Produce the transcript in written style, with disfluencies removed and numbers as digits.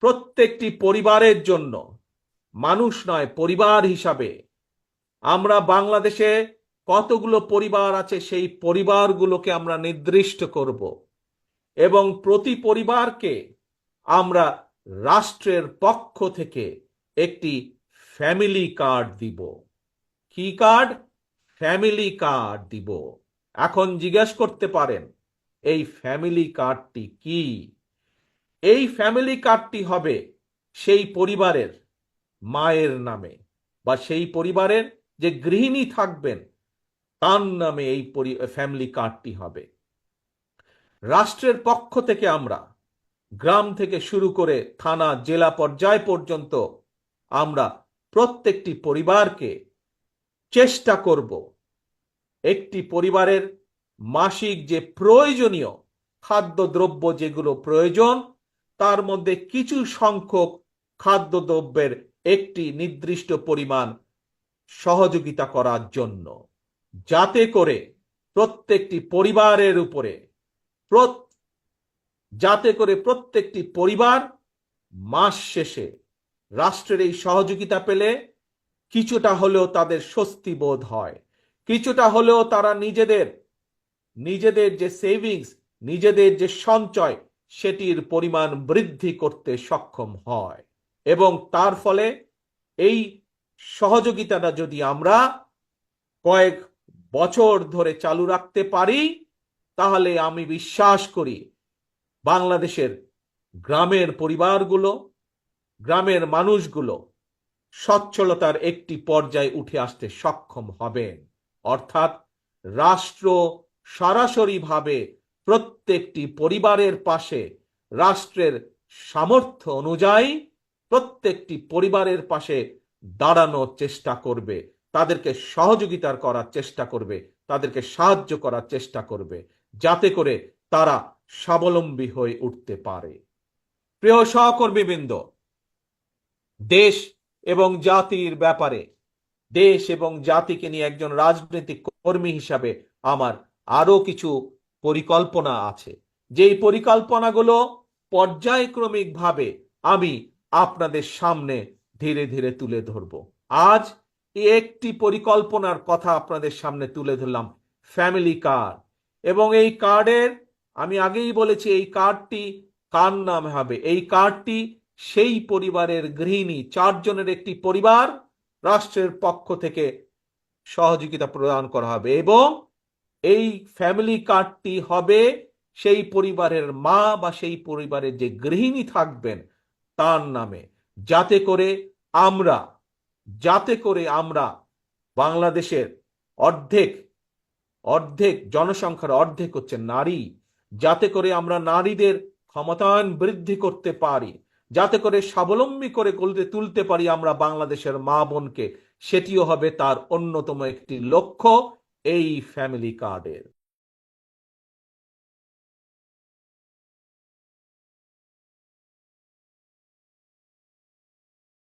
প্রত্যেকটি পরিবারের জন্য, মানুষ নয় পরিবার হিসাবে আমরা বাংলাদেশে কতগুলো পরিবার আছে সেই পরিবারগুলোকে আমরা নির্দিষ্ট করব এবং প্রতি পরিবারকে আমরা রাষ্ট্রের পক্ষ থেকে একটি ফ্যামিলি কার্ড দিব। কি কার্ড? ফ্যামিলি কার্ড দিব। এখন জিজ্ঞেস করতে পারেন এই ফ্যামিলি কার্ডটি কি? এই ফ্যামিলি কার্ডটি হবে সেই পরিবারের মায়ের নামে বা সেই পরিবারের যে গৃহিণী থাকবেন তার নামে এই ফ্যামিলি কার্ডটি হবে। রাষ্ট্রের পক্ষ থেকে আমরা গ্রাম থেকে শুরু করে থানা জেলা পর্যায় পর্যন্ত আমরা প্রত্যেকটি পরিবারকে চেষ্টা করব একটি পরিবারের মাসিক যে প্রয়োজনীয় খাদ্যদ্রব্য যেগুলো প্রয়োজন তার মধ্যে কিছু সংখ্যক খাদ্যদ্রব্যের একটি নির্দিষ্ট পরিমাণ সহযোগিতা করার জন্য, যাতে করে প্রত্যেকটি পরিবারের উপরে প্রত্যেকটি পরিবার মাস শেষে রাষ্ট্রের এই সহযোগিতা পেলে কিছুটা হলেও তাদের স্বস্তি বোধ হয়, কিছুটা হলেও তারা নিজেদের যে সেভিংস, নিজেদের যে সঞ্চয় সেটির পরিমাণ বৃদ্ধি করতে সক্ষম হয়। এবং তার ফলে এই সহযোগিতাটা যদি আমরা কয়েক বছর ধরে চালু রাখতে পারি তাহলে আমি বিশ্বাস করি বাংলাদেশের গ্রামের পরিবারগুলো, গ্রামের মানুষগুলো সচ্ছলতার একটি পর্যায়ে উঠে আসতে সক্ষম হবেন। অর্থাৎ রাষ্ট্র সরাসরিভাবে প্রত্যেকটি পরিবারের পাশে রাষ্ট্রের সামর্থ্য অনুযায়ী প্রত্যেকটি পরিবারের পাশে দাঁড়ানোর চেষ্টা করবে, তাদেরকে সহযোগিতা করার চেষ্টা করবে, তাদেরকে সাহায্য করার চেষ্টা করবে, যাতে করে তারা স্বাবলম্বী হয়ে উঠতে পারে। প্রিয় সহকর্মীবৃন্দ, দেশ এবং জাতির ব্যাপারে, দেশ এবং জাতিকে নিয়ে একজন রাজনৈতিক কর্মী হিসাবে আমার আরো কিছু পরিকল্পনা আছে, যেই পরিকল্পনাগুলো পর্যায়ক্রমিকভাবে আমি আপনাদের সামনে ধীরে ধীরে তুলে ধরব। আজ একটি পরিকল্পনার কথা আপনাদের সামনে তুলে ধরলাম, ফ্যামিলি কার্ড। এবং এই কার্ডের আমি আগেই বলেছি এই কার্ডটি কার নামে হবে? এই কার্ডটি সেই পরিবারের গৃহিণী, 4 জনের একটি পরিবার, রাষ্ট্রের পক্ষ থেকে সহযোগিতা প্রদান করা হবে এবং এই ফ্যামিলি কার্ডটি হবে সেই পরিবারের মা বা সেই পরিবারের যে গৃহিণী থাকবেন তার নামে, যাতে করে আমরা বাংলাদেশের অর্ধেক জনসংখ্যার অর্ধেক হচ্ছে নারী, যাতে করে আমরা নারীদের ক্ষমতায়ন বৃদ্ধি করতে পারি, যাতে করে স্বাবলম্বী করে তুলতে পারি আমরা বাংলাদেশের মা বোনকে, সেটিও হবে তার অন্যতম একটি লক্ষ্য এই ফ্যামিলি কার্ডের।